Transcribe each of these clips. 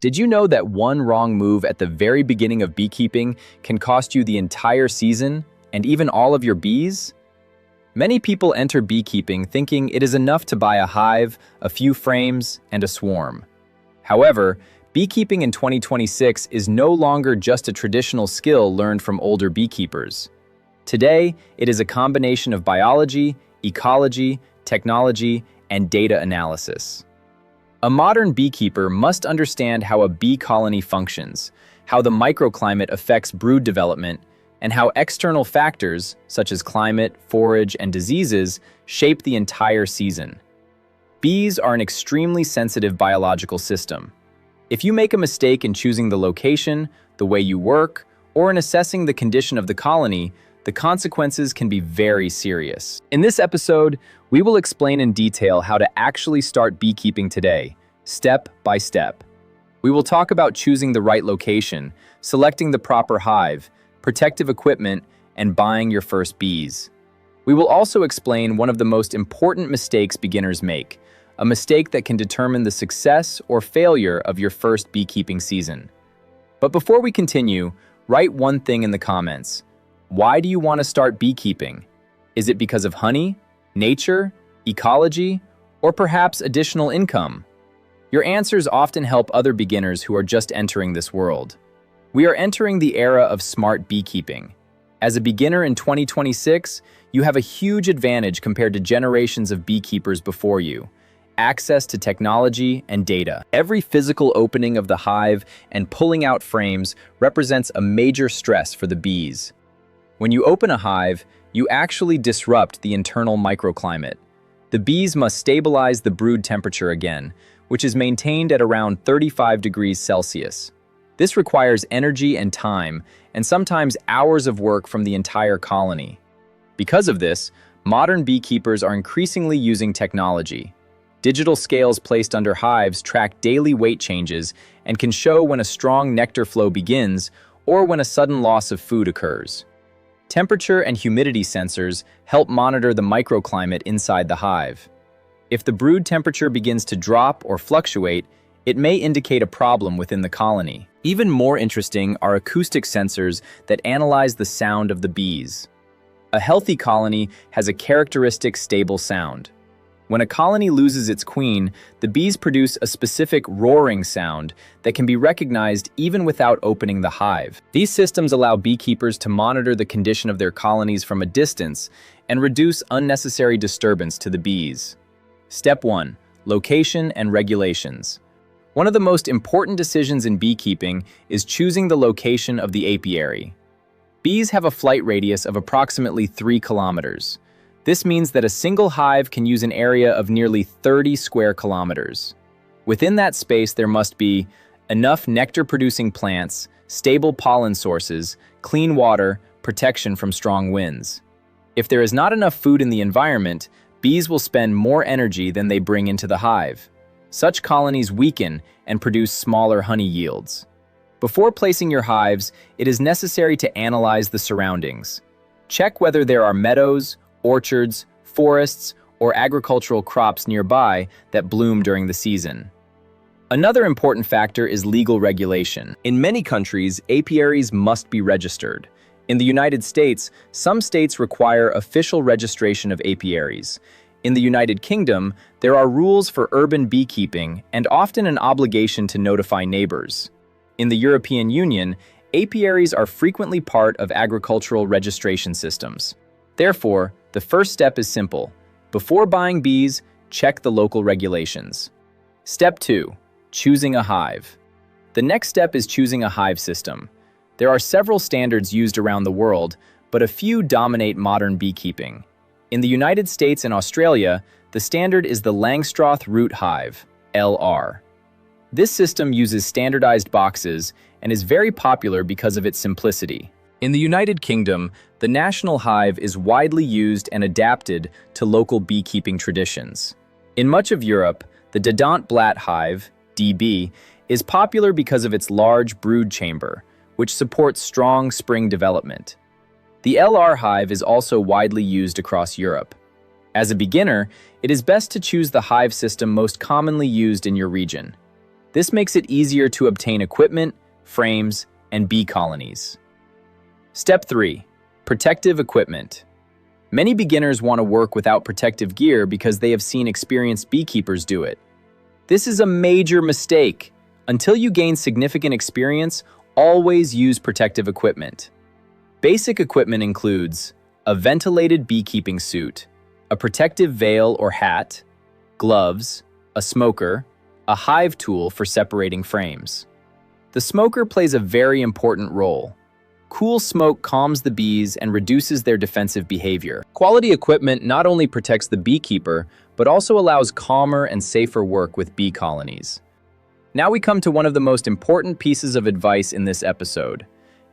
Did you know that one wrong move at the very beginning of beekeeping can cost you the entire season and even all of your bees? Many people enter beekeeping thinking it is enough to buy a hive, a few frames, and a swarm. However, beekeeping in 2026 is no longer just a traditional skill learned from older beekeepers. Today, it is a combination of biology, ecology, technology, and data analysis. A modern beekeeper must understand how a bee colony functions, how the microclimate affects brood development, and how external factors, such as climate, forage, and diseases, shape the entire season. Bees are an extremely sensitive biological system. If you make a mistake in choosing the location, the way you work, or in assessing the condition of the colony, the consequences can be very serious. In this episode, we will explain in detail how to actually start beekeeping today, step by step. We will talk about choosing the right location, selecting the proper hive, protective equipment, and buying your first bees. We will also explain one of the most important mistakes beginners make, a mistake that can determine the success or failure of your first beekeeping season. But before we continue, write one thing in the comments. Why do you want to start beekeeping? Is it because of honey, nature, ecology, or perhaps additional income? Your answers often help other beginners who are just entering this world. We are entering the era of smart beekeeping. As a beginner in 2026, you have a huge advantage compared to generations of beekeepers before you: access to technology and data. Every physical opening of the hive and pulling out frames represents a major stress for the bees. When you open a hive, you actually disrupt the internal microclimate. The bees must stabilize the brood temperature again, which is maintained at around 35 degrees Celsius. This requires energy and time, and sometimes hours of work from the entire colony. Because of this, modern beekeepers are increasingly using technology. Digital scales placed under hives track daily weight changes and can show when a strong nectar flow begins or when a sudden loss of food occurs. Temperature and humidity sensors help monitor the microclimate inside the hive. If the brood temperature begins to drop or fluctuate, it may indicate a problem within the colony. Even more interesting are acoustic sensors that analyze the sound of the bees. A healthy colony has a characteristic stable sound. When a colony loses its queen, the bees produce a specific roaring sound that can be recognized even without opening the hive. These systems allow beekeepers to monitor the condition of their colonies from a distance and reduce unnecessary disturbance to the bees. Step 1. Location and regulations. One of the most important decisions in beekeeping is choosing the location of the apiary. Bees have a flight radius of approximately 3 kilometers. This means that a single hive can use an area of nearly 30 square kilometers. Within that space, there must be enough nectar-producing plants, stable pollen sources, clean water, protection from strong winds. If there is not enough food in the environment, bees will spend more energy than they bring into the hive. Such colonies weaken and produce smaller honey yields. Before placing your hives, it is necessary to analyze the surroundings. Check whether there are meadows, orchards, forests, or agricultural crops nearby that bloom during the season. Another important factor is legal regulation. In many countries, apiaries must be registered. In the United States, some states require official registration of apiaries. In the United Kingdom, there are rules for urban beekeeping and often an obligation to notify neighbors. In the European Union, apiaries are frequently part of agricultural registration systems. Therefore, the first step is simple. Before buying bees, check the local regulations. Step 2. Choosing a hive. The next step is choosing a hive system. There are several standards used around the world, but a few dominate modern beekeeping. In the United States and Australia, the standard is the Langstroth Root Hive, LR. This system uses standardized boxes and is very popular because of its simplicity. In the United Kingdom, the national hive is widely used and adapted to local beekeeping traditions. In much of Europe, the Dadant-Blatt hive, DB, is popular because of its large brood chamber, which supports strong spring development. The LR hive is also widely used across Europe. As a beginner, it is best to choose the hive system most commonly used in your region. This makes it easier to obtain equipment, frames, and bee colonies. Step 3. Protective equipment. Many beginners want to work without protective gear because they have seen experienced beekeepers do it. This is a major mistake. Until you gain significant experience, always use protective equipment. Basic equipment includes a ventilated beekeeping suit, a protective veil or hat, gloves, a smoker, a hive tool for separating frames. The smoker plays a very important role. Cool smoke calms the bees and reduces their defensive behavior. Quality equipment not only protects the beekeeper, but also allows calmer and safer work with bee colonies. Now we come to one of the most important pieces of advice in this episode.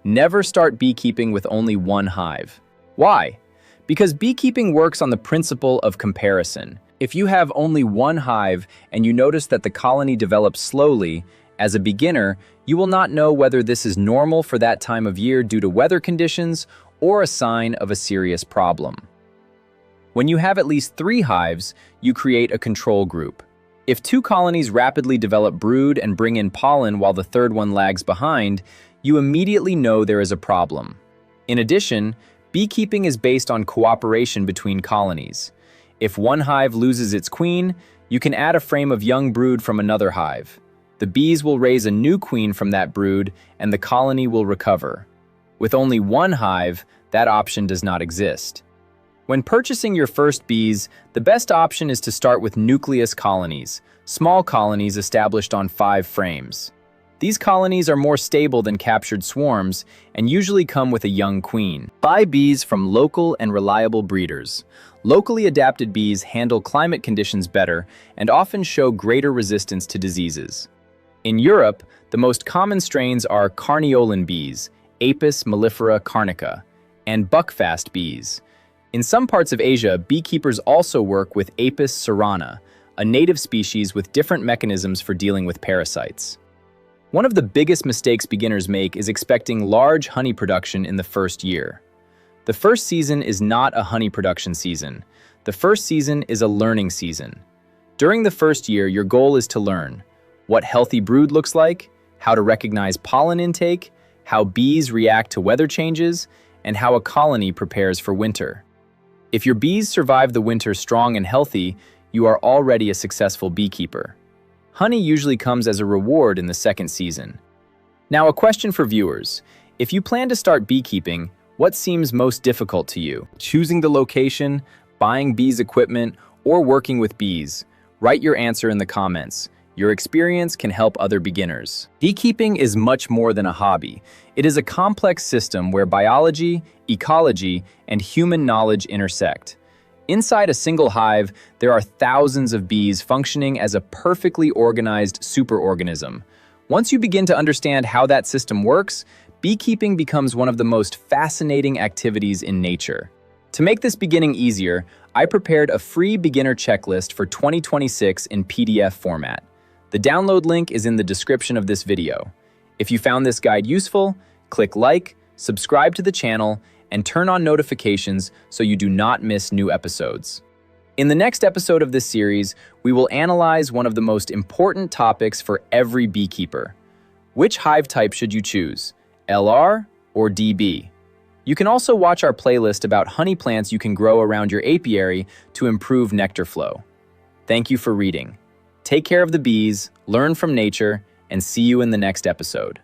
Never start beekeeping with only one hive. Why? Because beekeeping works on the principle of comparison. If you have only one hive and you notice that the colony develops slowly, as a beginner, you will not know whether this is normal for that time of year due to weather conditions or a sign of a serious problem. When you have at least 3 hives, you create a control group. If 2 colonies rapidly develop brood and bring in pollen while the third one lags behind, you immediately know there is a problem. In addition, beekeeping is based on cooperation between colonies. If one hive loses its queen, you can add a frame of young brood from another hive. The bees will raise a new queen from that brood, and the colony will recover. With only one hive, that option does not exist. When purchasing your first bees, the best option is to start with Nucleus colonies, small colonies established on 5 frames. These colonies are more stable than captured swarms and usually come with a young queen. Buy bees from local and reliable breeders. Locally adapted bees handle climate conditions better and often show greater resistance to diseases. In Europe, the most common strains are carniolan bees, Apis mellifera carnica, and buckfast bees. In some parts of Asia, beekeepers also work with Apis cerana, a native species with different mechanisms for dealing with parasites. One of the biggest mistakes beginners make is expecting large honey production in the first year. The first season is not a honey production season. The first season is a learning season. During the first year, your goal is to learn what healthy brood looks like, how to recognize pollen intake, how bees react to weather changes, and how a colony prepares for winter. If your bees survive the winter strong and healthy, you are already a successful beekeeper. Honey usually comes as a reward in the second season. Now, a question for viewers. If you plan to start beekeeping, what seems most difficult to you? Choosing the location, buying bees equipment, or working with bees? Write your answer in the comments. Your experience can help other beginners. Beekeeping is much more than a hobby. It is a complex system where biology, ecology, and human knowledge intersect. Inside a single hive, there are thousands of bees functioning as a perfectly organized superorganism. Once you begin to understand how that system works, beekeeping becomes one of the most fascinating activities in nature. To make this beginning easier, I prepared a free beginner checklist for 2026 in PDF format. The download link is in the description of this video. If you found this guide useful, click like, subscribe to the channel, and turn on notifications so you do not miss new episodes. In the next episode of this series, we will analyze one of the most important topics for every beekeeper. Which hive type should you choose, LR or DB? You can also watch our playlist about honey plants you can grow around your apiary to improve nectar flow. Thank you for reading. Take care of the bees, learn from nature, and see you in the next episode.